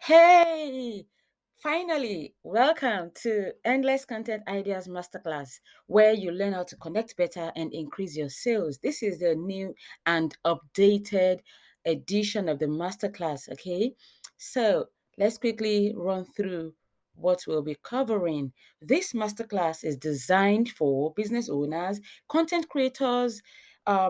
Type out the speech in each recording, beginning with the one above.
Hey, finally, welcome to Endless Content Ideas Masterclass, where you learn how to connect better and increase your sales. This is the new and updated edition of the masterclass. Okay, so let's quickly run through what we'll be covering. This masterclass is designed for business owners, content creators,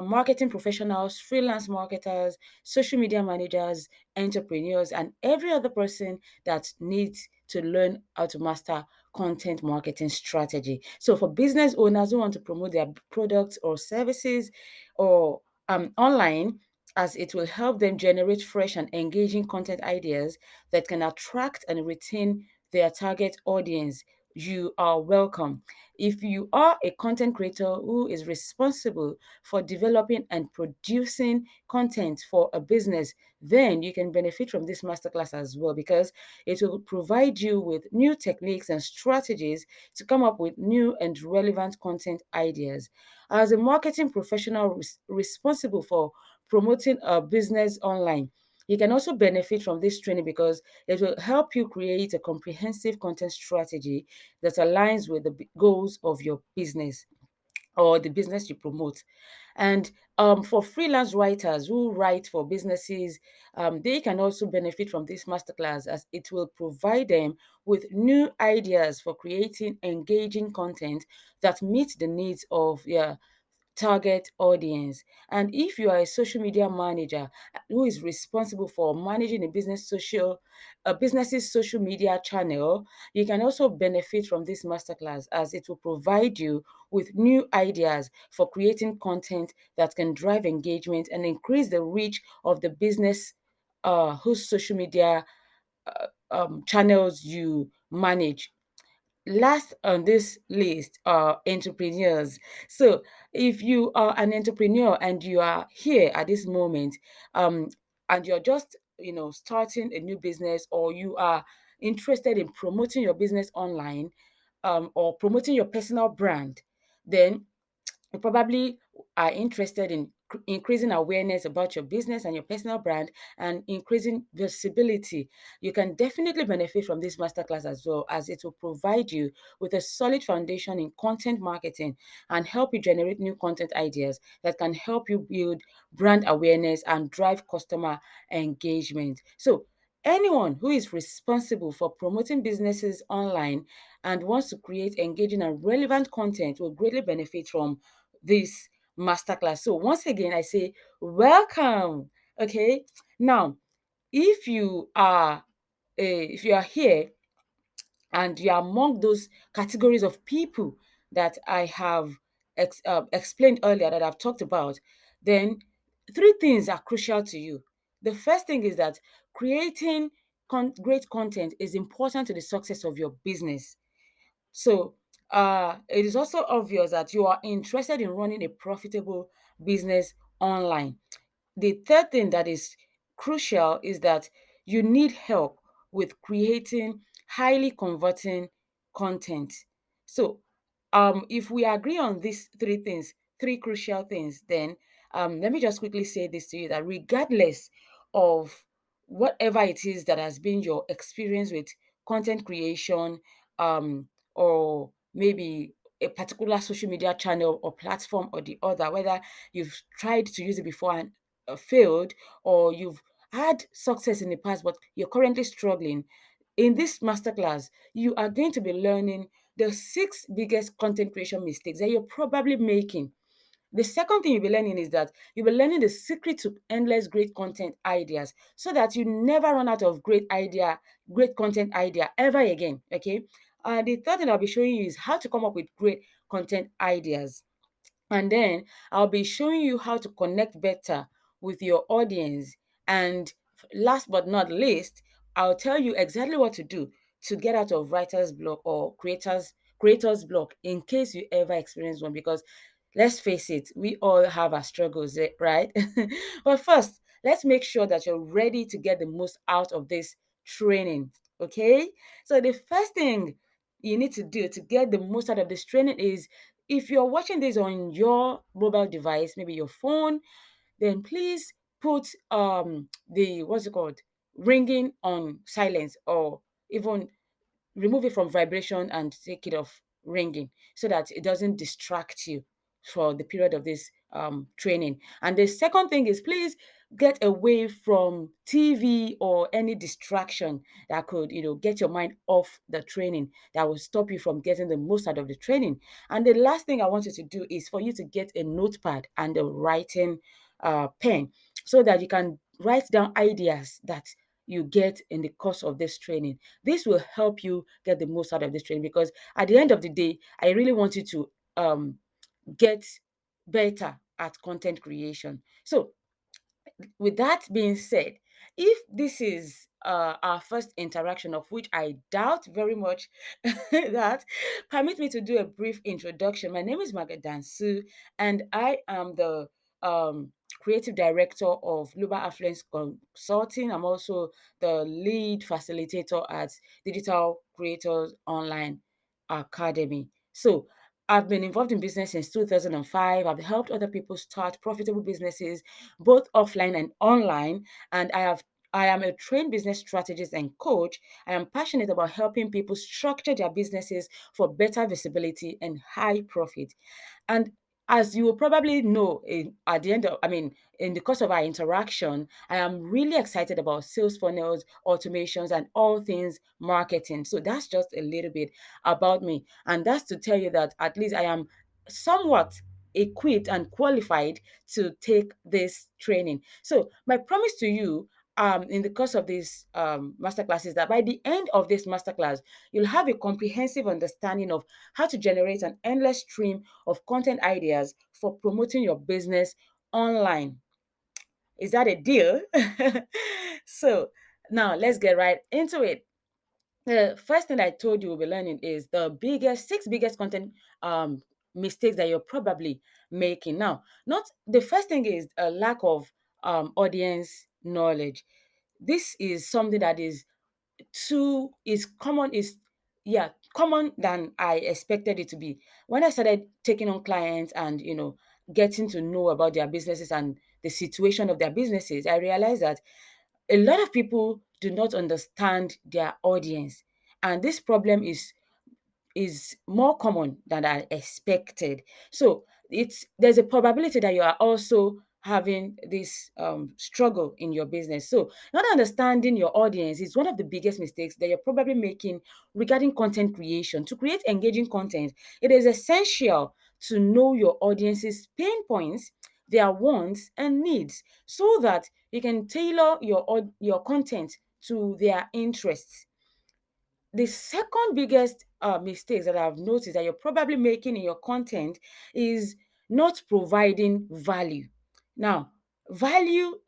marketing professionals, freelance marketers, social media managers, entrepreneurs, and every other person that needs to learn how to master content marketing strategy. So, for business owners who want to promote their products or services or online, as it will help them generate fresh and engaging content ideas that can attract and retain their target audience. You are welcome. If you are a content creator who is responsible for developing and producing content for a business, then you can benefit from this masterclass as well because it will provide you with new techniques and strategies to come up with new and relevant content ideas. As a marketing professional responsible for promoting a business online, you can also benefit from this training because it will help you create a comprehensive content strategy that aligns with the goals of your business or the business you promote. And for freelance writers who write for businesses, they can also benefit from this masterclass as it will provide them with new ideas for creating engaging content that meets the needs of target audience. And if you are a social media manager who is responsible for managing a business's social media channel, you can also benefit from this masterclass as it will provide you with new ideas for creating content that can drive engagement and increase the reach of the business whose social media channels you manage. Last on this list are entrepreneurs. So if you are an entrepreneur and you are here at this moment, um, and you're just starting a new business, or you are interested in promoting your business online, or promoting your personal brand, then you probably are interested in increasing awareness about your business and your personal brand and increasing visibility. You can definitely benefit from this masterclass as well, as it will provide you with a solid foundation in content marketing and help you generate new content ideas that can help you build brand awareness and drive customer engagement. So anyone who is responsible for promoting businesses online and wants to create engaging and relevant content will greatly benefit from this masterclass. So once again, I say welcome. Okay. Now, if you are if you are here and you are among those categories of people that I have explained earlier, that I've talked about, then three things are crucial to you. The first thing is that creating great content is important to the success of your business. So it is also obvious that you are interested in running a profitable business online. The third thing that is crucial is that you need help with creating highly converting content. So, if we agree on these three things, three crucial things, then let me just quickly say this to you that regardless of whatever it is that has been your experience with content creation, or maybe a particular social media channel or platform or the other, whether you've tried to use it before and failed, or you've had success in the past but you're currently struggling, in this masterclass you are going to be learning the six biggest content creation mistakes that you're probably making. The second thing you'll be learning is that you'll be learning the secret to endless great content ideas so that you never run out of great content idea ever again. Okay. The third thing I'll be showing you is how to come up with great content ideas. And then I'll be showing you how to connect better with your audience. And last but not least, I'll tell you exactly what to do to get out of writer's block or creator's block in case you ever experience one, because let's face it, we all have our struggles, right? But first, let's make sure that you're ready to get the most out of this training. Okay? So the first thing you need to do to get the most out of this training is, if you're watching this on your mobile device, maybe your phone, then please put the what's it called? ringing on silence, or even remove it from vibration and take it off ringing so that it doesn't distract you for the period of this training. And the second thing is, please get away from TV or any distraction that could, get your mind off the training, that will stop you from getting the most out of the training. And the last thing I want you to do is for you to get a notepad and a writing pen, so that you can write down ideas that you get in the course of this training. This will help you get the most out of this training, because at the end of the day, I really want you to get better at content creation. So, with that being said, if this is our first interaction, of which I doubt very much that, permit me to do a brief introduction. My name is Margaret Dansu, and I am the creative director of Global Affluence Consulting. I'm also the lead facilitator at Digital Creators Online Academy. So, I've been involved in business since 2005. I've helped other people start profitable businesses, both offline and online. And I am a trained business strategist and coach. I am passionate about helping people structure their businesses for better visibility and high profit. And as you will probably know, at the end of, I mean, in the course of our interaction, I am really excited about sales funnels, automations, and all things marketing. So that's just a little bit about me. And that's to tell you that at least I am somewhat equipped and qualified to take this training. So my promise to you, in the course of this masterclass, is that by the end of this masterclass, you'll have a comprehensive understanding of how to generate an endless stream of content ideas for promoting your business online. Is that a deal? So now let's get right into it. The first thing I told you we'll be learning is the six biggest content mistakes that you're probably making. Now, not the first thing is a lack of audience knowledge. This is something that is common, is yeah, common than I expected it to be. When I started taking on clients and getting to know about their businesses and the situation of their businesses, I realized that a lot of people do not understand their audience. And this problem is more common than I expected. So there's a probability that you are also having this struggle in your business. So not understanding your audience is one of the biggest mistakes that you're probably making regarding content creation. To create engaging content, it is essential to know your audience's pain points, their wants and needs, so that you can tailor your content to their interests. The second biggest mistakes that I've noticed that you're probably making in your content is not providing value. Now, value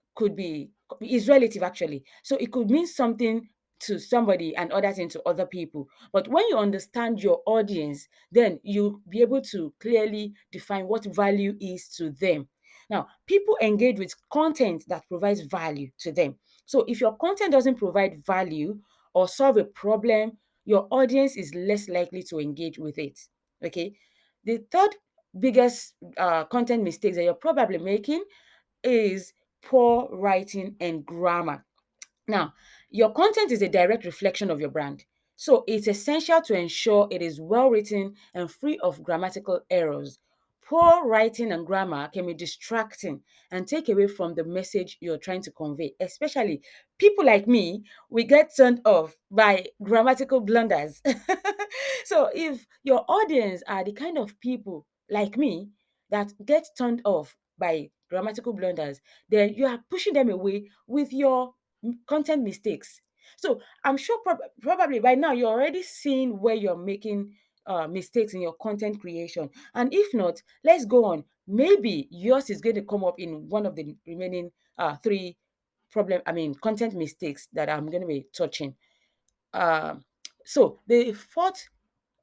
is relative actually. So it could mean something to somebody and other thing to other people. But when you understand your audience, then you'll be able to clearly define what value is to them. Now, people engage with content that provides value to them. So if your content doesn't provide value or solve a problem, your audience is less likely to engage with it. Okay. The third biggest content mistakes that you're probably making is poor writing and grammar. Now, your content is a direct reflection of your brand. So it's essential to ensure it is well written and free of grammatical errors. Poor writing and grammar can be distracting and take away from the message you're trying to convey. Especially people like me, we get turned off by grammatical blunders. So if your audience are the kind of people like me that get turned off by grammatical blunders, then you are pushing them away with your content mistakes. So I'm sure probably by now you're already seeing where you're making mistakes in your content creation. And if not, let's go on. Maybe yours is going to come up in one of the remaining three content mistakes that I'm going to be touching. Um, so the fourth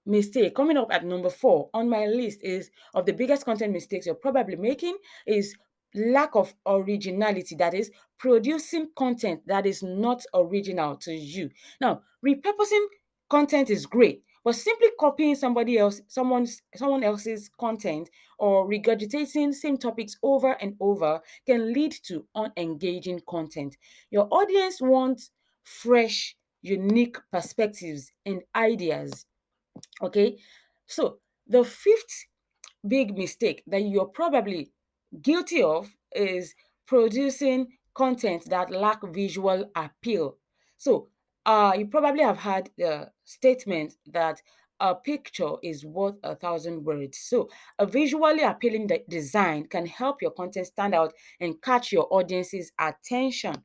mistake coming up at number 4 on my list is of the biggest content mistakes you're probably making is lack of originality. That is producing content that is not original to you. Now, repurposing content is great, but simply copying someone else's content or regurgitating same topics over and over can lead to unengaging content. Your audience wants fresh, unique perspectives and ideas. Okay. So the fifth big mistake that you're probably guilty of is producing content that lack visual appeal. So, you probably have had the statement that a picture is worth a thousand words. So, a visually appealing design can help your content stand out and catch your audience's attention.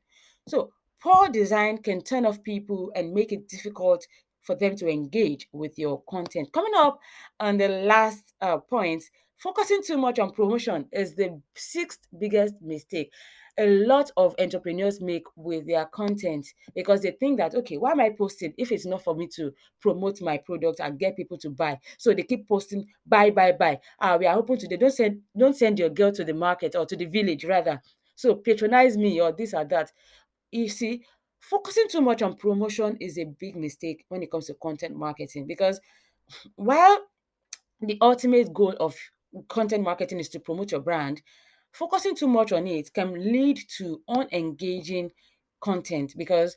So, poor design can turn off people and make it difficult for them to engage with your content. Coming up on the last point, focusing too much on promotion is the sixth biggest mistake a lot of entrepreneurs make with their content, because they think that, okay, why am I posting if it's not for me to promote my product and get people to buy? So they keep posting, buy, buy, buy. We are open today. Don't send your girl to the market, or to the village rather. So patronize me, or this or that. You see, focusing too much on promotion is a big mistake when it comes to content marketing, because while the ultimate goal of content marketing is to promote your brand, focusing too much on it can lead to unengaging content, because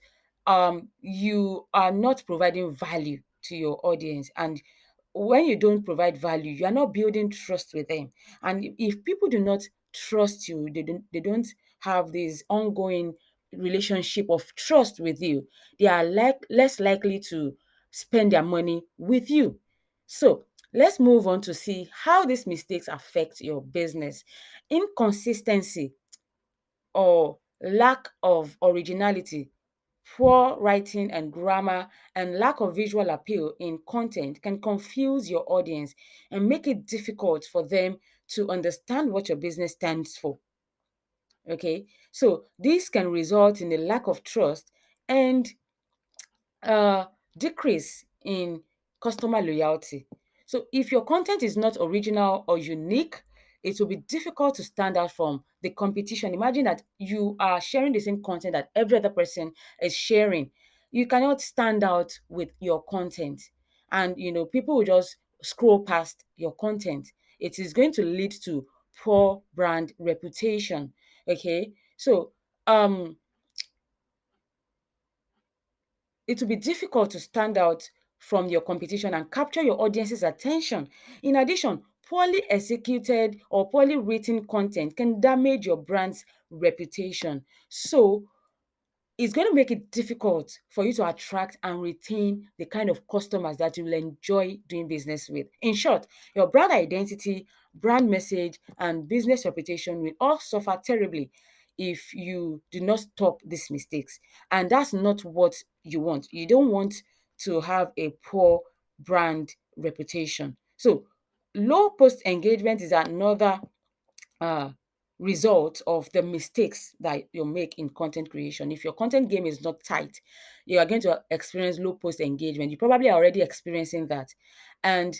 you are not providing value to your audience. And when you don't provide value, you are not building trust with them. And if people do not trust you, they don't have this ongoing relationship of trust with you, they are less likely to spend their money with you. So let's move on to see how these mistakes affect your business. Inconsistency or lack of originality, poor writing and grammar, and lack of visual appeal in content can confuse your audience and make it difficult for them to understand what your business stands for. Okay, so this can result in a lack of trust and uh, decrease in customer loyalty. So, if your content is not original or unique, it will be difficult to stand out from the competition. Imagine that you are sharing the same content that every other person is sharing. You cannot stand out with your content, and people will just scroll past your content. It is going to lead to poor brand reputation. Okay, so um it will be difficult to stand out from your competition and capture your audience's attention. In addition, poorly executed or poorly written content can damage your brand's reputation. So, it's going to make it difficult for you to attract and retain the kind of customers that you will enjoy doing business with. In short, your brand identity, brand message, and business reputation will all suffer terribly if you do not stop these mistakes. And that's not what you want. You don't want to have a poor brand reputation. So, low post engagement is another uh, result of the mistakes that you make in content creation. If your content game is not tight, you are going to experience low post engagement. You probably are already experiencing that. And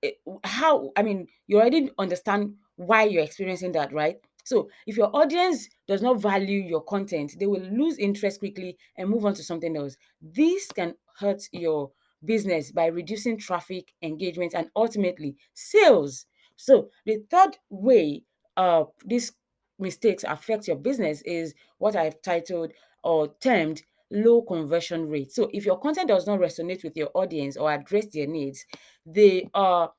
I mean, you already understand why you're experiencing that, right? So if your audience does not value your content, they will lose interest quickly and move on to something else. This can hurt your business by reducing traffic, engagement, and ultimately sales. So the third way these mistakes affect your business is what I've titled or termed low conversion rate. So if your content does not resonate with your audience or address their needs, they are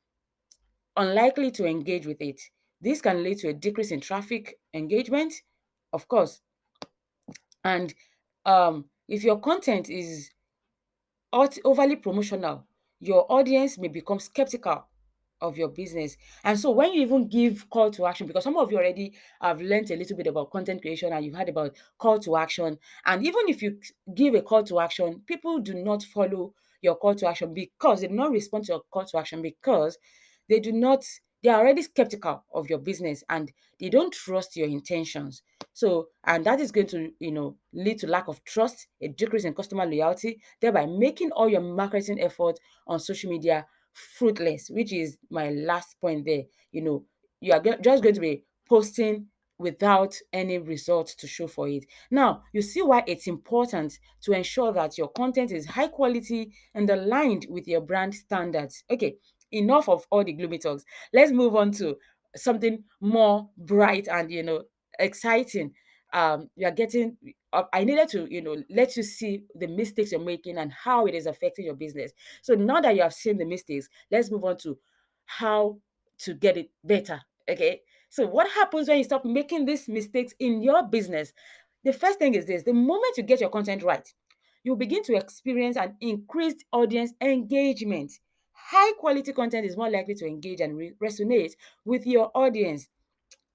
unlikely to engage with it. This can lead to a decrease in traffic engagement, of course. And if your content is overly promotional, your audience may become skeptical of your business. And so when you even give call to action, because some of you already have learned a little bit about content creation and you've heard about call to action, and even if you give a call to action, people do not follow your call to action because they do not respond to your call to action, because they do not they are already skeptical of your business and they don't trust your intentions. So, and that is going to, lead to lack of trust, a decrease in customer loyalty, thereby making all your marketing efforts on social media fruitless, which is my last point there. You are just going to be posting without any results to show for it. Now, you see why it's important to ensure that your content is high quality and aligned with your brand standards. Okay, enough of all the gloomy talks. Let's move on to something more bright and exciting. We are getting I needed to, let you see the mistakes you're making and how it is affecting your business. So now that you have seen the mistakes, let's move on to how to get it better. Okay. So what happens when you stop making these mistakes in your business? The first thing is this: the moment you get your content right, you begin to experience an increased audience engagement. High quality content is more likely to engage and resonate with your audience,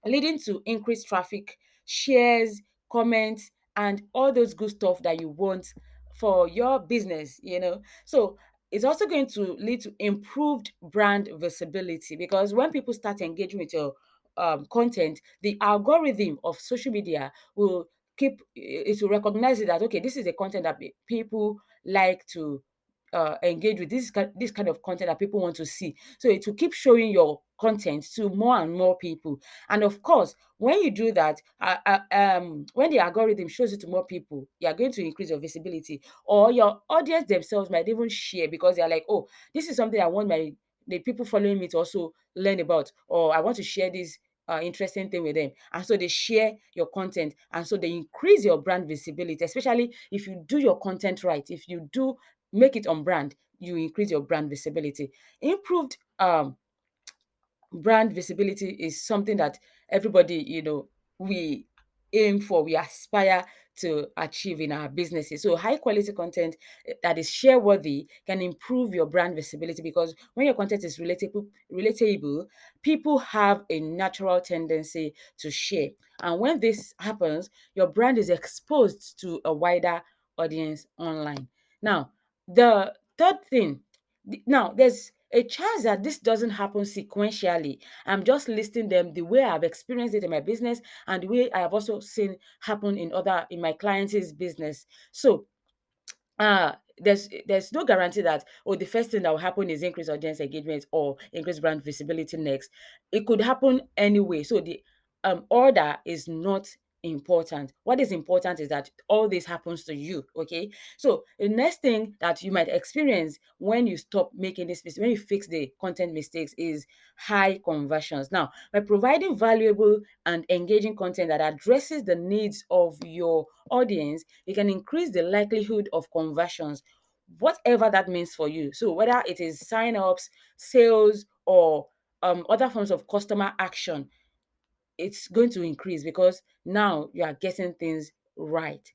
leading to increased traffic, shares, comments, and all those good stuff that you want for your business. So it's also going to lead to improved brand visibility, because when people start engaging with your content, the algorithm of social media will it will recognize it that, okay, this is a content that people like to engage with. This kind of content that people want to see. So it will keep showing your content to more and more people. And of course, when you do that, when the algorithm shows it to more people, you are going to increase your visibility, or your audience themselves might even share, because they are like, oh, this is something I want the people following me to also learn about, or I want to share this interesting thing with them. And so they share your content, and so they increase your brand visibility, especially if you do your content right. If you do make it on brand, you increase your brand visibility. Improved brand visibility is something that everybody, we aim for, we aspire to achieve in our businesses. So high quality content that is share worthy can improve your brand visibility, because when your content is relatable, people have a natural tendency to share. And when this happens, your brand is exposed to a wider audience online. Now, the third thing, now there's a chance that this doesn't happen sequentially. I'm just listing them the way I've experienced it in my business, and the way I have also seen happen in my clients' business. So there's no guarantee that, oh, the first thing that will happen is increase audience engagement or increase brand visibility next. It could happen anyway. So the order is not important. What is important is that all this happens to you. Okay. So the next thing that you might experience when you stop making this mistake, when you fix the content mistakes, is high conversions. Now, by providing valuable and engaging content that addresses the needs of your audience, you can increase the likelihood of conversions, whatever that means for you. So whether it is sign-ups, sales, or other forms of customer action, it's going to increase because now you are getting things right.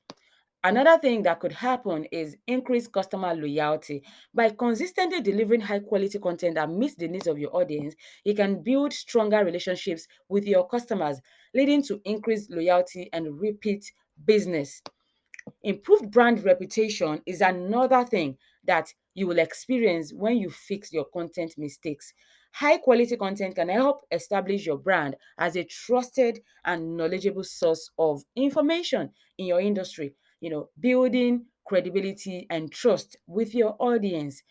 Another thing that could happen is increased customer loyalty. By consistently delivering high quality content that meets the needs of your audience, you can build stronger relationships with your customers, leading to increased loyalty and repeat business. Improved brand reputation is another thing that you will experience when you fix your content mistakes. High quality content can help establish your brand as a trusted and knowledgeable source of information in your industry, building credibility and trust with your audience.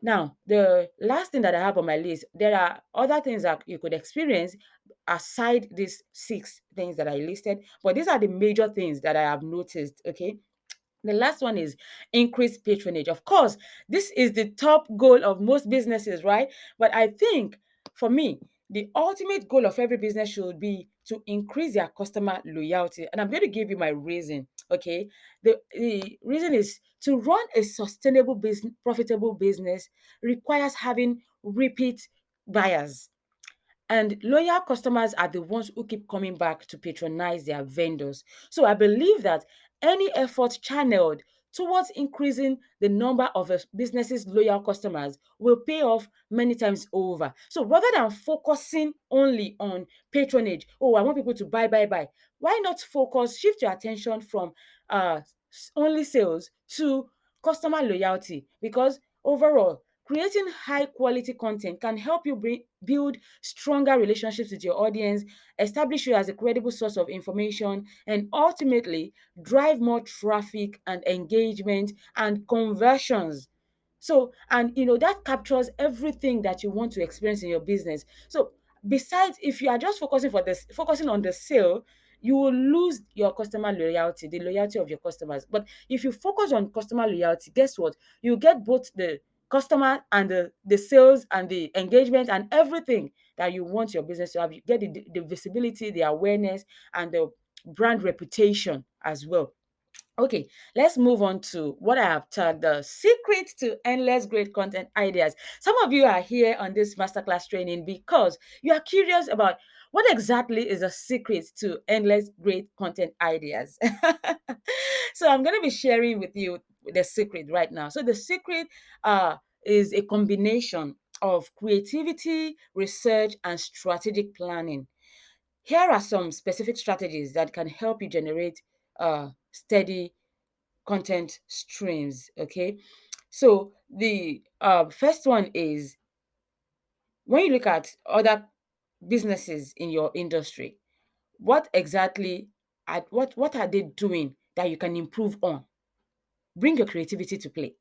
Now, the last thing that I have on my list, there are other things that you could experience aside these six things that I listed, but these are the major things that I have noticed. Okay. The last one is increased patronage. Of course, this is the top goal of most businesses, right? But I think for me, the ultimate goal of every business should be to increase their customer loyalty. And I'm going to give you my reason. Okay. The reason is to run a sustainable business, profitable business requires having repeat buyers. And loyal customers are the ones who keep coming back to patronize their vendors. So I believe that any effort channeled towards increasing the number of a business's loyal customers will pay off many times over. So rather than focusing only on patronage, oh, I want people to buy, buy, buy, why not shift your attention from only sales to customer loyalty? Because overall, creating high quality content can help you build stronger relationships with your audience, establish you as a credible source of information, and ultimately drive more traffic and engagement and conversions. So, and that captures everything that you want to experience in your business. So, besides, if you are just focusing on the sale, you will lose your customer loyalty, the loyalty of your customers. But if you focus on customer loyalty, guess what? You get both the customer and the sales and the engagement and everything that you want your business to have. You get the visibility, the awareness, and the brand reputation as well. Okay, let's move on to what I have tagged the secret to endless great content ideas. Some of you are here on this masterclass training because you are curious about what exactly is the secret to endless great content ideas. So I'm going to be sharing with you the secret right now. So the secret is a combination of creativity, research, and strategic planning. Here are some specific strategies that can help you generate steady content streams. Okay, so the first one is when you look at other businesses in your industry, what exactly what are they doing that you can improve on? Bring your creativity to play.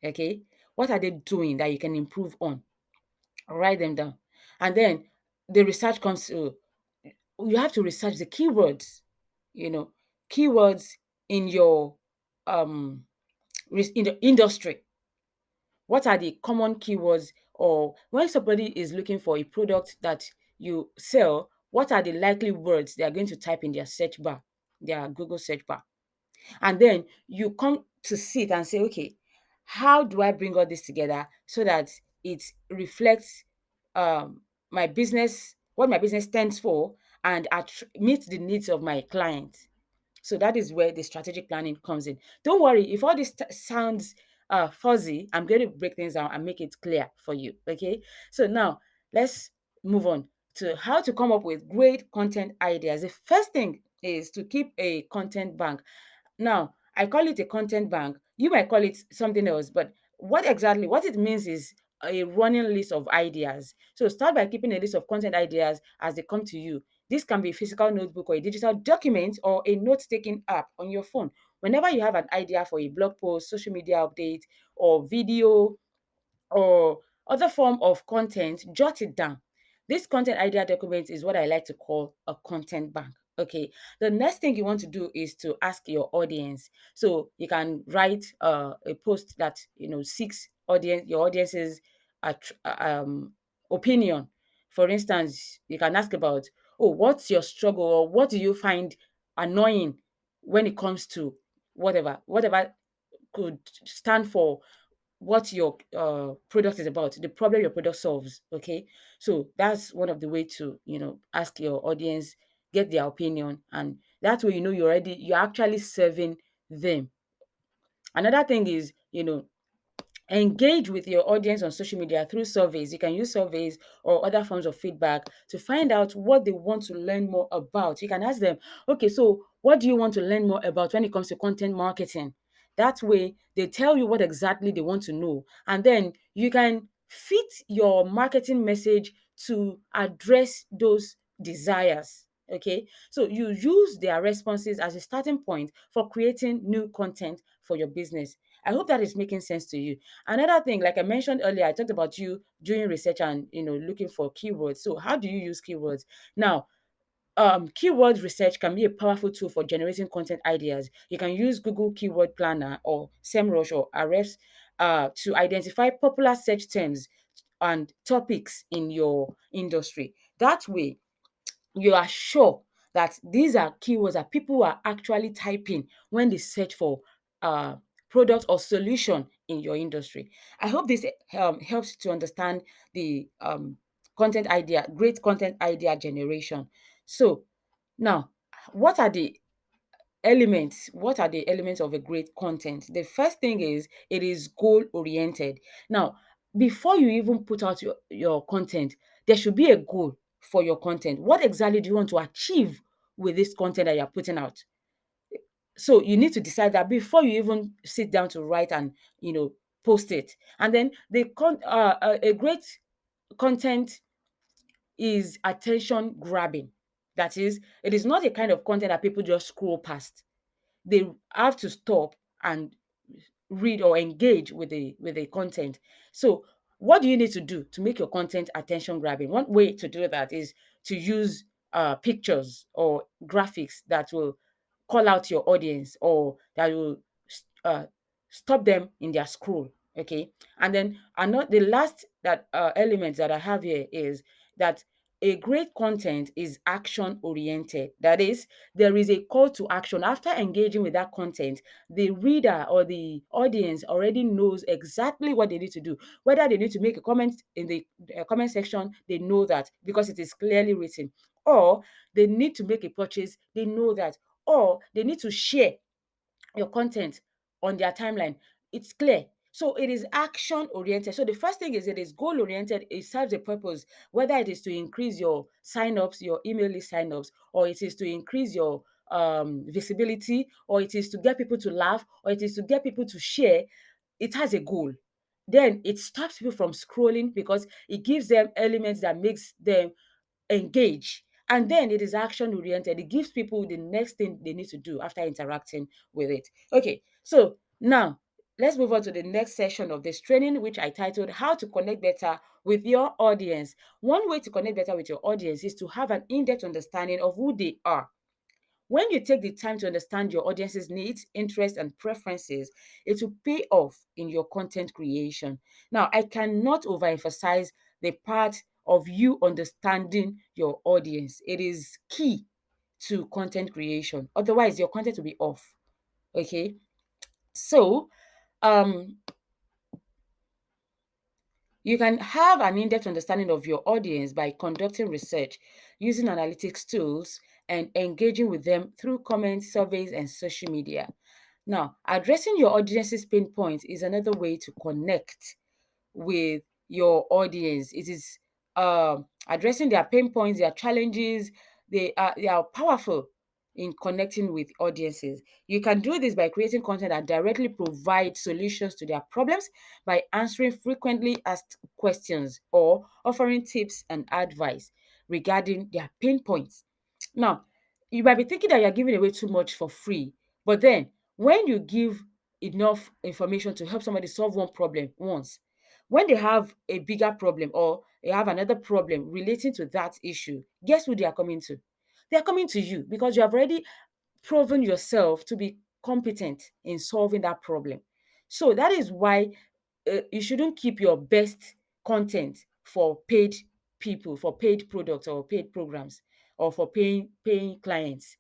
Okay, what are they doing that you can improve on? Write them down, and then the research comes to, you have to research the keywords, you know, keywords in your um in the industry. What are the common keywords, or when somebody is looking for a product that you sell, what are the likely words they are going to type in their search bar, their Google search bar? And then you come to sit and say, okay, how do I bring all this together so that it reflects my business, what my business stands for, and meets the needs of my clients? So that is where the strategic planning comes in. Don't worry, if all this sounds fuzzy, I'm going to break things down and make it clear for you. Okay. So now let's move on to how to come up with great content ideas. The first thing is to keep a content bank. Now, I call it a content bank. You might call it something else, but what it means is a running list of ideas. So start by keeping a list of content ideas as they come to you. This can be a physical notebook or a digital document or a note-taking app on your phone. Whenever you have an idea for a blog post, social media update, or video, or other form of content, jot it down. This content idea document is what I like to call a content bank. Okay. The next thing you want to do is to ask your audience. So you can write a post that seeks your audience's opinion. For instance, you can ask about, oh, what's your struggle, or what do you find annoying when it comes to whatever could stand for what your product is about, the problem your product solves. Okay, so that's one of the way to ask your audience, get their opinion, and that way you're actually serving them. Another thing is engage with your audience on social media through surveys. You can use surveys or other forms of feedback to find out what they want to learn more about. You can ask them, okay, so what do you want to learn more about when it comes to content marketing? That way, they tell you what exactly they want to know. And then you can fit your marketing message to address those desires. Okay, so you use their responses as a starting point for creating new content for your business. I hope that is making sense to you. Another thing, like I mentioned earlier, I talked about you doing research and looking for keywords. So how do you use keywords? Now, keyword research can be a powerful tool for generating content ideas. You can use Google Keyword Planner or SEMrush or Ahrefs to identify popular search terms and topics in your industry. That way, you are sure that these are keywords that people are actually typing when they search for uh, product or solution in your industry. I hope this helps to understand the great content idea generation. So now, what are the what are the elements of a great content? The first thing is it is goal oriented. Now, before you even put out your content, there should be a goal for your content. What exactly do you want to achieve with this content that you're putting out? So you need to decide that before you even sit down to write and post it. And then a great content is attention grabbing. That is, it is not a kind of content that people just scroll past. They have to stop and read or engage with the content. So what do you need to do to make your content attention grabbing? One way to do that is to use pictures or graphics that will call out your audience, or that will uh, stop them in their scroll. Okay, and then another the last that element that I have here is that a great content is action oriented. That is, there is a call to action. After engaging with that content, the reader or the audience already knows exactly what they need to do. Whether they need to make a comment in the comment section, they know that because it is clearly written. Or they need to make a purchase, they know that. Or they need to share your content on their timeline. It's clear. So it is action oriented. So the first thing is it is goal oriented. It serves a purpose, whether it is to increase your sign-ups, your email list sign-ups, or it is to increase your visibility, or it is to get people to laugh, or it is to get people to share. It has a goal. Then it stops people from scrolling because it gives them elements that makes them engage. And then it is action oriented. It gives people the next thing they need to do after interacting with it. Okay, so now let's move on to the next session of this training, which I titled How to Connect Better with Your Audience. One way to connect better with your audience is to have an in depth understanding of who they are. When you take the time to understand your audience's needs, interests, and preferences, it will pay off in your content creation. Now, I cannot overemphasize the part of you understanding your audience. It is key to content creation. Otherwise, your content will be off. Okay. So, um, you can have an in-depth understanding of your audience by conducting research, using analytics tools, and engaging with them through comments, surveys, and social media. Now, addressing your audience's pain points is another way to connect with your audience. It is addressing their pain points, their challenges. They are powerful in connecting with audiences. You can do this by creating content that directly provides solutions to their problems, by answering frequently asked questions, or offering tips and advice regarding their pain points. Now, you might be thinking that you're giving away too much for free, but then when you give enough information to help somebody solve one problem once, when they have a bigger problem or they have another problem relating to that issue, guess who they are coming to? They are coming to you because you have already proven yourself to be competent in solving that problem. So that is why you shouldn't keep your best content for paid people, for paid products or paid programs, or for paying clients.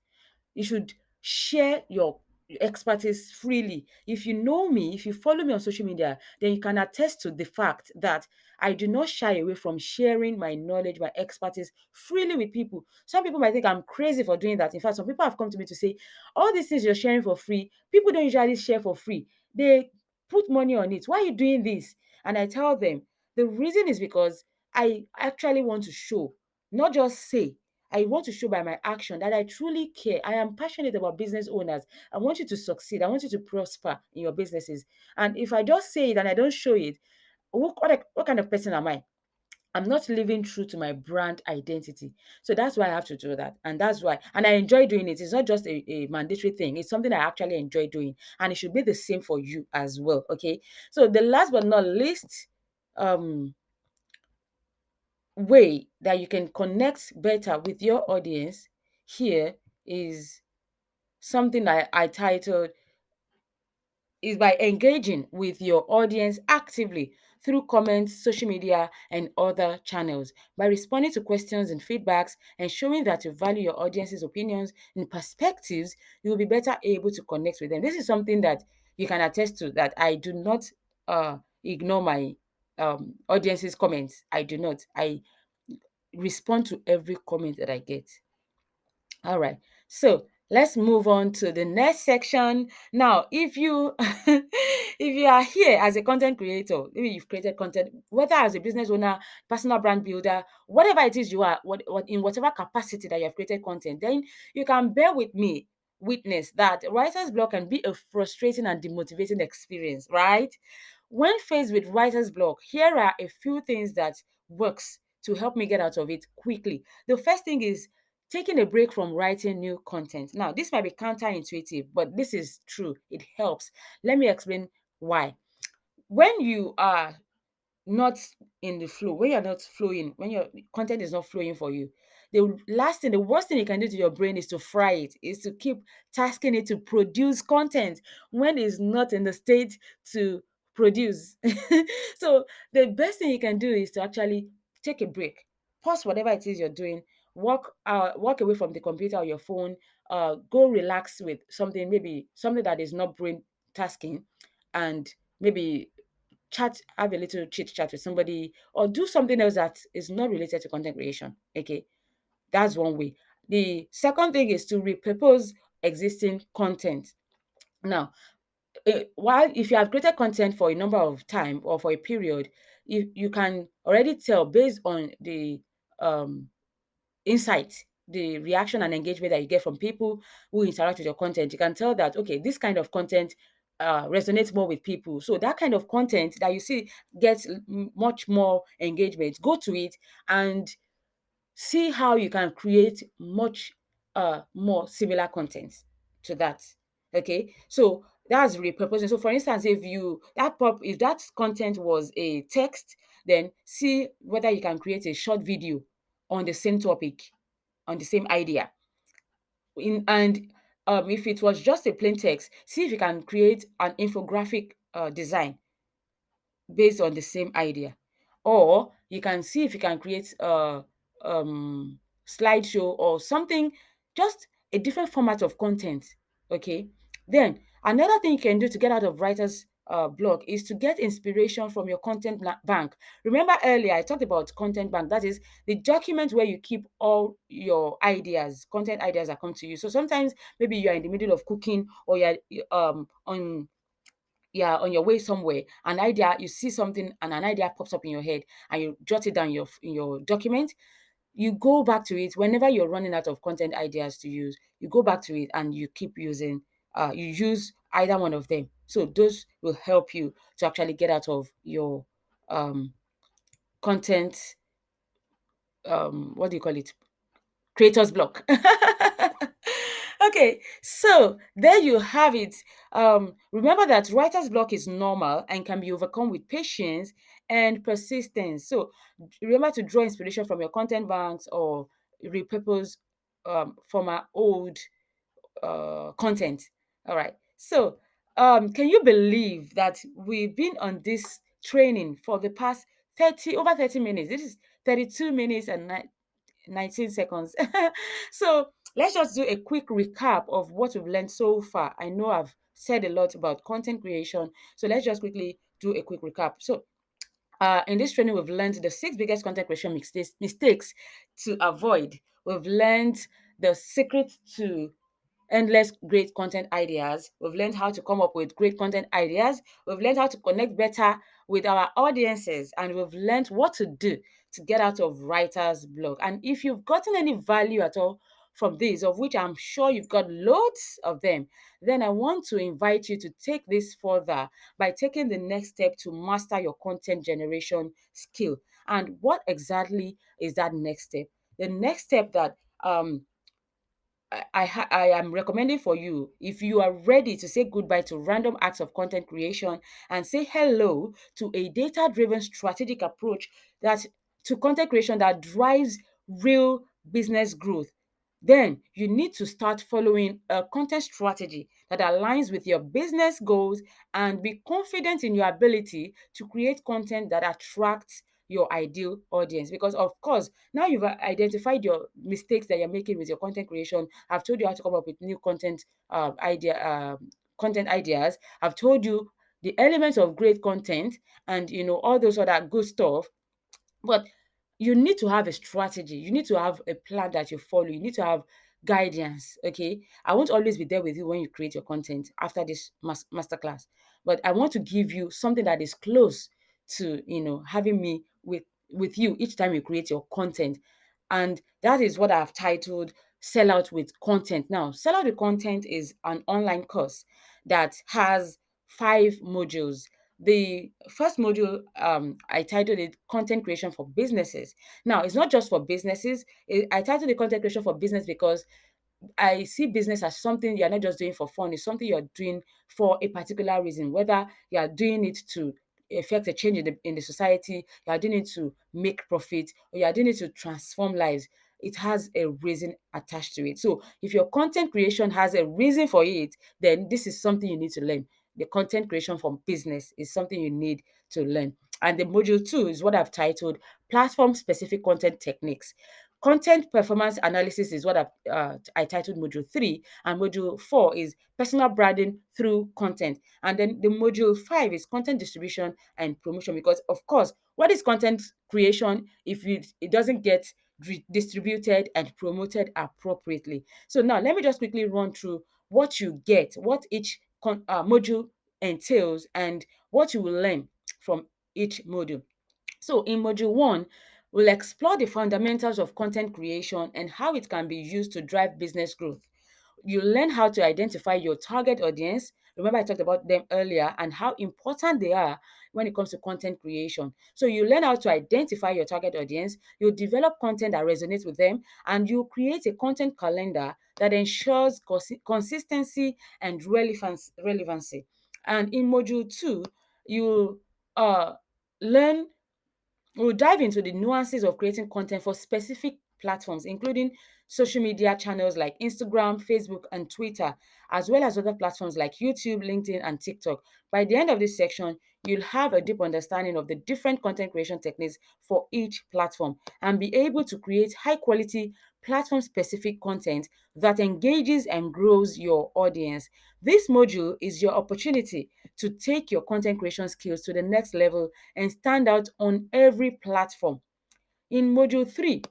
You should share your expertise freely. If you know me, if you follow me on social media, then you can attest to the fact that I do not shy away from sharing my knowledge, my expertise freely with people. Some people might think I'm crazy for doing that. In fact, some people have come to me to say, all these things you're sharing for free, people don't usually share for free. They put money on it. Why are you doing this? And I tell them the reason is because I actually want to show, not just say. I want to show by my action that I truly care. I am passionate about business owners. I want you to succeed. I want you to prosper in your businesses. And if I just say it and I don't show it, what kind of person am I? I'm not living true to my brand identity. So that's why I have to do that. And that's why. And I enjoy doing it. It's not just a mandatory thing. It's something I actually enjoy doing. And it should be the same for you as well. Okay. So the last but not least, um, way that you can connect better with your audience here is something I titled is by engaging with your audience actively through comments, social media, and other channels. By responding to questions and feedbacks and showing that you value your audience's opinions and perspectives, you will be better able to connect with them. This is something that you can attest to, that I do not ignore my audience's comments. I do not. I respond to every comment that I get. All right. So let's move on to the next section. Now, if you if you are here as a content creator, maybe you've created content, whether as a business owner, personal brand builder, whatever it is you are, what in whatever capacity that you have created content, then you can bear with me, witness that writer's block can be a frustrating and demotivating experience, right? When faced with writer's block, here are a few things that works to help me get out of it quickly. The first thing is taking a break from writing new content. Now, this might be counterintuitive, but this is true. It helps. Let me explain why. When you are not in the flow, when you're not flowing, when your content is not flowing for you, the worst thing you can do to your brain is to fry it, is to keep tasking it to produce content when it's not in the state to produce. So the best thing you can do is to actually take a break. pause whatever it is you're doing, walk away from the computer or your phone, go relax with something, maybe something that is not brain tasking, and maybe chat, have a little chit chat with somebody, or do something else that is not related to content creation. Okay, that's one way. The second thing is to repurpose existing content. Now, while if you have created content for a number of time or for a period, you can already tell based on the um insight, the reaction and engagement that you get from people who interact with your content. You can tell that, okay, this kind of content resonates more with people. So that kind of content that you see gets much more engagement. Go to it and see how you can create much more similar content to that. Okay, so that's repurposing. So for instance, if that content was a text, then see whether you can create a short video on the same topic, on the same idea. And if it was just a plain text, see if you can create an infographic design based on the same idea. Or you can see if you can create a slideshow or something, just a different format of content. Okay. Then another thing you can do to get out of writer's block is to get inspiration from your content bank. Remember earlier I talked about content bank. That is the document where you keep all your ideas, content ideas that come to you. So sometimes maybe you are in the middle of cooking, or you're on your way somewhere, an idea, you see something and an idea pops up in your head, and you jot it down in your document. You go back to it whenever you're running out of content ideas to use. You go back to it and you keep using, you use either one of them. So those will help you to actually get out of your um content, what do you call it, creator's block. Okay, so there you have it. Remember that writer's block is normal and can be overcome with patience and persistence. So remember to draw inspiration from your content banks, or repurpose from our old content. All right. So can you believe that we've been on this training for the past 30 minutes? This is 32 minutes and 19 seconds. So let's just do a quick recap of what we've learned so far. I know I've said a lot about content creation, so let's just quickly do a quick recap. So in this training, we've learned the six biggest content creation mistakes to avoid. We've learned the secret to endless great content ideas. We've learned how to come up with great content ideas. We've learned how to connect better with our audiences, and we've learned what to do to get out of writer's block. And if you've gotten any value at all from this, of which I'm sure you've got loads of them, then I want to invite you to take this further by taking the next step to master your content generation skill. And what exactly is that next step? The next step that I am recommending for you, if you are ready to say goodbye to random acts of content creation and say hello to a data driven strategic approach that to content creation that drives real business growth, then you need to start following a content strategy that aligns with your business goals, and be confident in your ability to create content that attracts your ideal audience. Because of course, now you've identified your mistakes that you're making with your content creation. I've told you how to come up with new content ideas. I've told you the elements of great content, and all those other good stuff. But you need to have a strategy. You need to have a plan that you follow. You need to have guidance. Okay. I won't always be there with you when you create your content after this masterclass, but I want to give you something that is close to having me with you each time you create your content. And that is what I've titled Sell Out with Content. Now, Sell Out with Content is an online course that has 5 modules. The first module, I titled it Content Creation for Businesses. Now, it's not just for businesses. I titled it Content Creation for Business because I see business as something you're not just doing for fun. It's something you're doing for a particular reason, whether you are doing it to affect a change in the society, you are doing it to make profit, or you are doing it to transform lives. It has a reason attached to it. So if your content creation has a reason for it, then this is something you need to learn. The content creation from business is something you need to learn. And the module 2 is what I've titled Platform Specific Content Techniques. Content performance analysis is what I titled module 3, and module 4 is personal branding through content. And then the module 5 is content distribution and promotion, because of course, what is content creation if it doesn't get distributed and promoted appropriately? So now let me just quickly run through what you get, what each module entails, and what you will learn from each module. So in module 1, we'll explore the fundamentals of content creation and how it can be used to drive business growth. You learn how to identify your target audience. Remember, I talked about them earlier and how important they are when it comes to content creation. So you learn how to identify your target audience, you develop content that resonates with them, and you create a content calendar that ensures consistency and relevancy. And in module 2, you uh, learn we'll dive into the nuances of creating content for specific platforms, including social media channels like Instagram, Facebook, and Twitter, as well as other platforms like YouTube, LinkedIn, and TikTok. By the end of this section, you'll have a deep understanding of the different content creation techniques for each platform and be able to create high quality platform specific content that engages and grows your audience. This module is your opportunity to take your content creation skills to the next level and stand out on every platform. In module 3,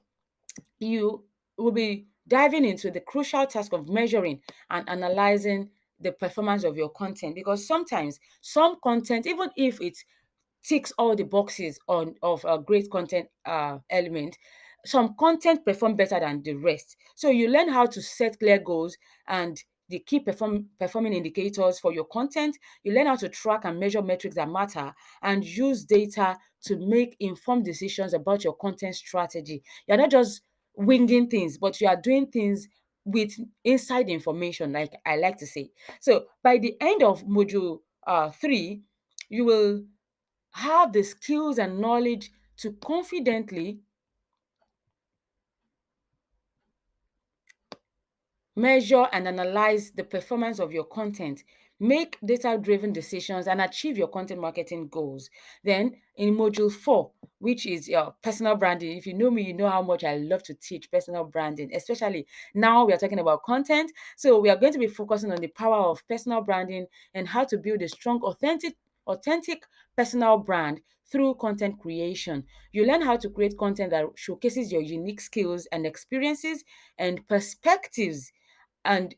you will be diving into the crucial task of measuring and analyzing the performance of your content, because sometimes some content, even if it ticks all the boxes on of a great content element, some content perform better than the rest. So you learn how to set clear goals and the key performing indicators for your content. You learn how to track and measure metrics that matter and use data to make informed decisions about your content strategy. You're not just winging things, but you are doing things with inside information, like I like to say. So by the end of module 3, you will have the skills and knowledge to confidently measure and analyze the performance of your content, make data driven decisions, and achieve your content marketing goals. Then, in module 4, which is your personal branding, if you know me, you know how much I love to teach personal branding, especially now we are talking about content. So, we are going to be focusing on the power of personal branding and how to build a strong, authentic personal brand through content creation. You learn how to create content that showcases your unique skills and experiences and perspectives, and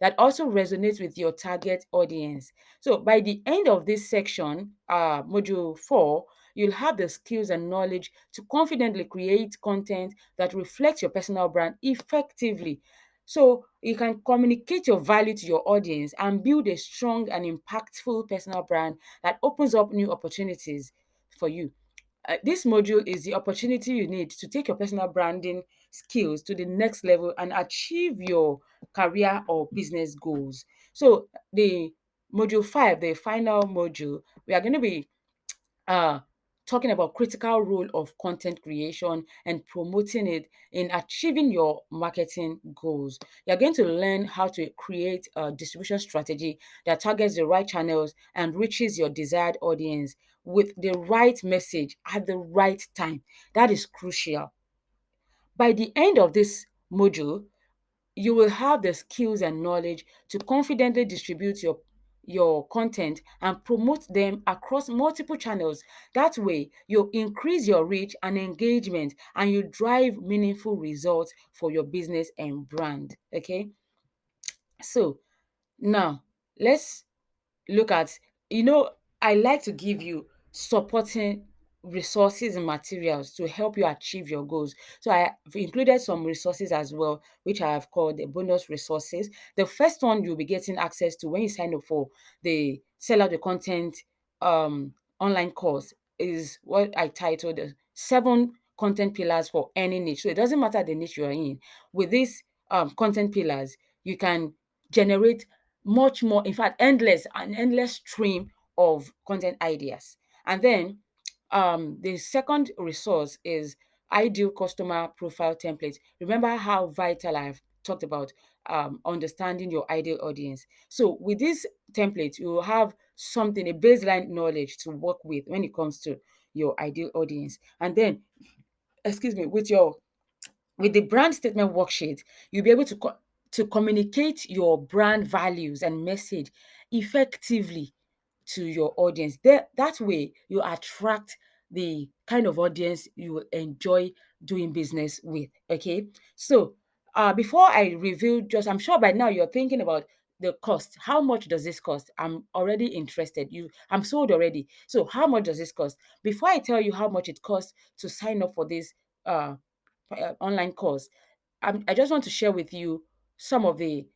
that also resonates with your target audience. So by the end of this section, module 4, you'll have the skills and knowledge to confidently create content that reflects your personal brand effectively, so you can communicate your value to your audience and build a strong and impactful personal brand that opens up new opportunities for you. This module is the opportunity you need to take your personal branding skills to the next level and achieve your career or business goals. So, the module 5, the final module, we are going to be uh, talking about critical role of content creation and promoting it in achieving your marketing goals. You're going to learn how to create a distribution strategy that targets the right channels and reaches your desired audience with the right message at the right time. That is crucial. By the end of this module, you will have the skills and knowledge to confidently distribute your content and promote them across multiple channels. That way, you increase your reach and engagement and you drive meaningful results for your business and brand. Okay. So now let's look at, I like to give you supporting resources and materials to help you achieve your goals. So I have included some resources as well, which I have called the bonus resources. The first one you'll be getting access to when you sign up for the Sell Out the Content online course is what I titled the 7 content pillars for any niche. So it doesn't matter the niche you are in. With these content pillars, you can generate much more, in fact, an endless stream of content ideas. And then the second resource is ideal customer profile templates. Remember how vital I've talked about understanding your ideal audience. So with this template, you will have something, a baseline knowledge to work with when it comes to your ideal audience. And then, excuse me, with the brand statement worksheet, you'll be able to communicate your brand values and message effectively to your audience. That way, you attract the kind of audience you will enjoy doing business with. Okay. So, before I reveal, just I'm sure by now you're thinking about the cost. How much does this cost? I'm already interested. I'm sold already. So, how much does this cost? Before I tell you how much it costs to sign up for this uh, online course, I just want to share with you some of the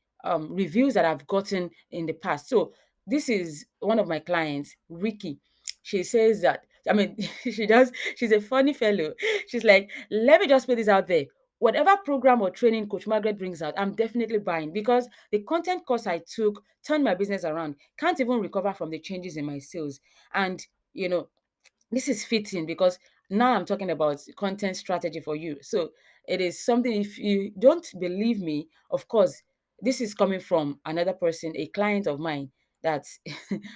reviews that I've gotten in the past. So this is one of my clients, Ricky. She says that, I mean, she's a funny fellow. She's like, let me just put this out there. Whatever program or training Coach Margaret brings out, I'm definitely buying because the content course I took turned my business around. Can't even recover from the changes in my sales. And, you know, this is fitting because now I'm talking about content strategy for you. So it is something, if you don't believe me, of course, this is coming from another person, a client of mine that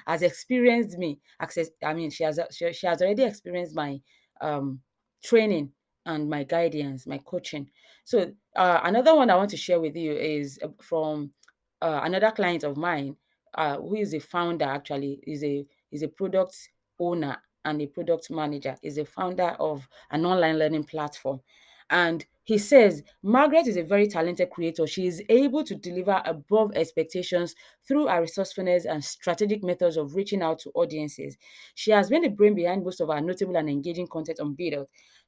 has experienced me access. I mean, she has already experienced my um training and my guidance, my coaching. So another one I want to share with you is from another client of mine, who is a founder, actually is a product owner and a product manager, is a founder of an online learning platform. And he says, Margaret is a very talented creator. She is able to deliver above expectations through her resourcefulness and strategic methods of reaching out to audiences. She has been the brain behind most of our notable and engaging content on Beat.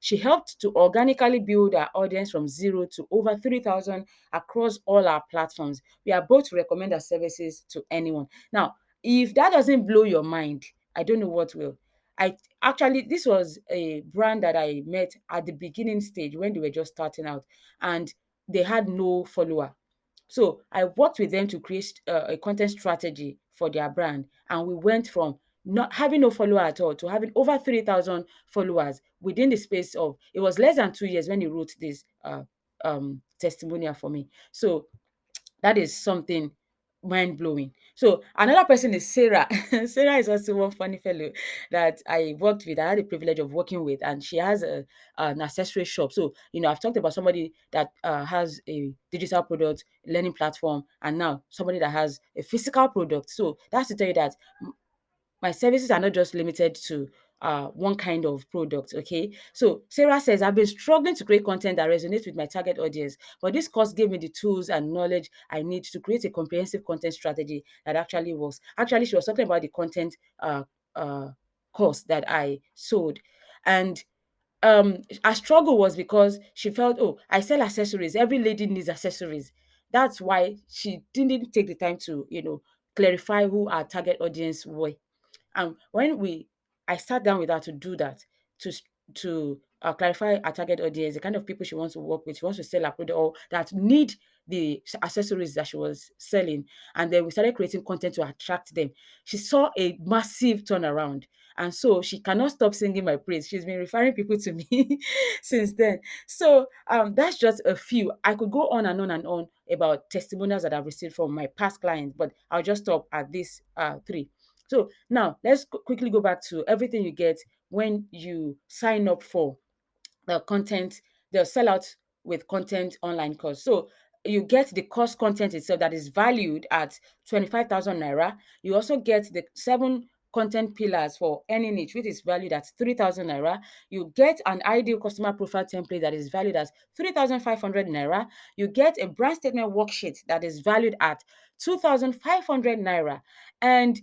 She helped to organically build our audience from zero to over 3,000 across all our platforms. We are both to recommend our services to anyone. Now, if that doesn't blow your mind, I don't know what will. I actually, this was a brand that I met at the beginning stage when they were just starting out, and they had no follower. So I worked with them to create a content strategy for their brand, and we went from not having no follower at all to having over 3,000 followers within the space of, it was less than 2 years when he wrote this testimonial for me. So that is something mind blowing. So another person is Sarah. Sarah is also one funny fellow that I worked with. I had the privilege of working with, and she has an accessory shop. So I've talked about somebody that has a digital product learning platform, and now somebody that has a physical product. So that's to tell you that my services are not just limited to one kind of product. Okay. So Sarah says, I've been struggling to create content that resonates with my target audience, but this course gave me the tools and knowledge I need to create a comprehensive content strategy that actually works. Actually, she was talking about the content uh, course that I sold. And her struggle was because she felt, oh, I sell accessories. Every lady needs accessories. That's why she didn't take the time to, clarify who our target audience were. And I sat down with her to do that, to clarify our target audience, the kind of people she wants to work with, she wants to sell her product or that need the accessories that she was selling. And then we started creating content to attract them. She saw a massive turnaround. And so she cannot stop singing my praise. She's been referring people to me since then. So that's just a few. I could go on and on and on about testimonials that I've received from my past clients, but I'll just stop at these three. So now let's quickly go back to everything you get when you sign up for the content, the sellout with content online course. So you get the course content itself that is valued at 25,000 naira. You also get the 7 content pillars for any niche, which is valued at 3,000 naira. You get an ideal customer profile template that is valued at 3,500 naira. You get a brand statement worksheet that is valued at 2,500 naira. And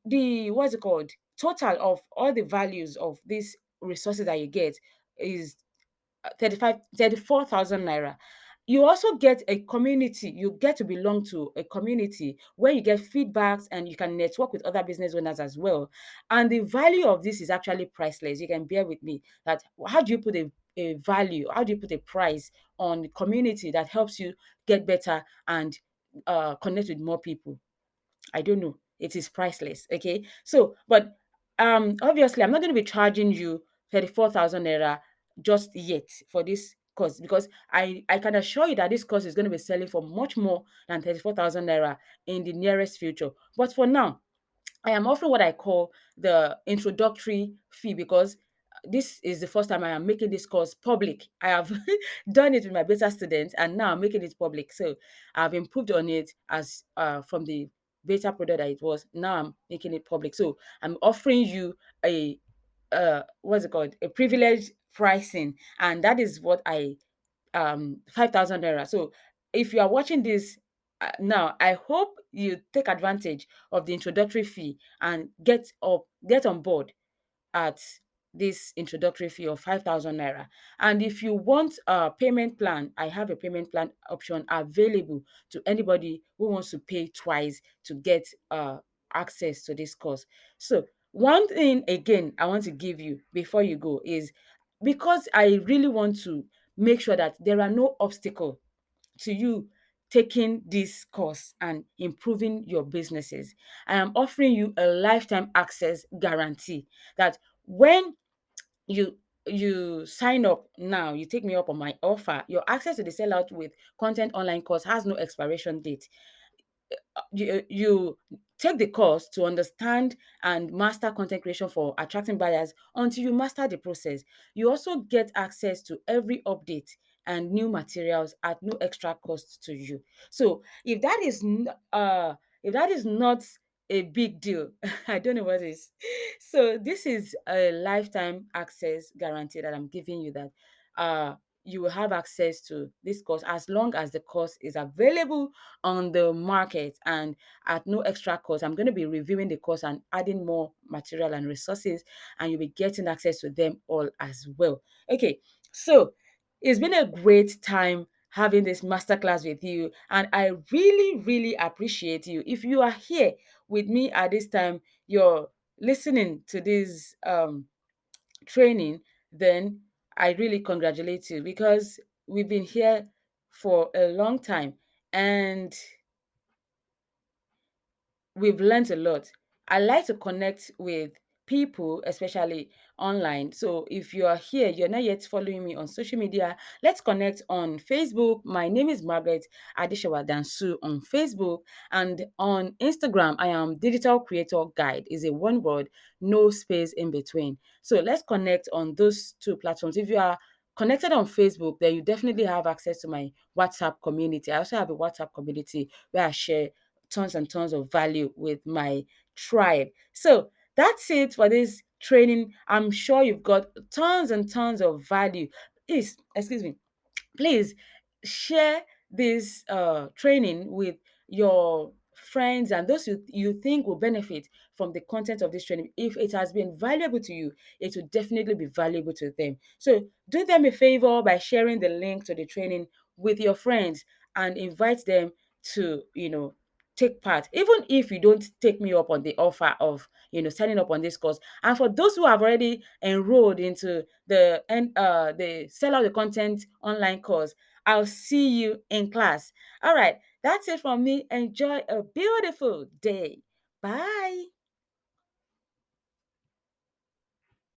the what's it called? Total of all the values of these resources that you get is 34,000 naira. You also get a community. You get to belong to a community where you get feedbacks and you can network with other business owners as well. And the value of this is actually priceless. You can bear with me that how do you put a value, how do you put a price on the community that helps you get better and connect with more people? I don't know. It is priceless. Okay. So, but obviously I'm not going to be charging you 34,000 naira just yet for this course because I can assure you that this course is going to be selling for much more than 34,000 naira in the nearest future. But for now, I am offering what I call the introductory fee, because this is the first time I am making this course public. I have done it with my beta students, and now I'm making it public. So I've improved on it as from the beta product that it was. Now I'm making it public. So I'm offering you a what's it called? A privileged pricing, and that is what I 5,000 naira. So if you are watching this now, I hope you take advantage of the introductory fee and get on board at this introductory fee of 5,000 naira. And if you want a payment plan, I have a payment plan option available to anybody who wants to pay twice to get access to this course. So one thing again I want to give you before you go is, because I really want to make sure that there are no obstacle to you taking this course and improving your businesses. I am offering you a lifetime access guarantee that when you sign up now, you take me up on my offer, your access to the sellout with content online course has no expiration date. You take the course to understand and master content creation for attracting buyers until you master the process. You also get access to every update and new materials at no extra cost to you. So if that is not a big deal, I don't know what is. So this is a lifetime access guarantee that I'm giving you, that uh you will have access to this course as long as the course is available on the market and at no extra cost. I'm going to be reviewing the course and adding more material and resources, and you'll be getting access to them all as well. Okay, so it's been a great time having this masterclass with you, and I really, really appreciate you. If you are here with me at this time, you're listening to this training, then I really congratulate you, because we've been here for a long time and we've learned a lot. I like to connect with people, especially online. So if you are here, you're not yet following me on social media, let's connect on Facebook. My name is Margaret Adishawa Dansu on Facebook, and on Instagram, I am Digital Creator Guide. Is a one word, no space in between. So let's connect on those two platforms. If you are connected on Facebook, then you definitely have access to my WhatsApp community. I also have a WhatsApp community where I share tons and tons of value with my tribe. So that's it for this training. I'm sure you've got tons and tons of value. Please, excuse me, please share this training with your friends and those you think will benefit from the content of this training. If it has been valuable to you, it will definitely be valuable to them. So do them a favor by sharing the link to the training with your friends and invite them to, take part, even if you don't take me up on the offer of, signing up on this course. And for those who have already enrolled into the sell out the content online course, I'll see you in class. All right, that's it from me. Enjoy a beautiful day. Bye.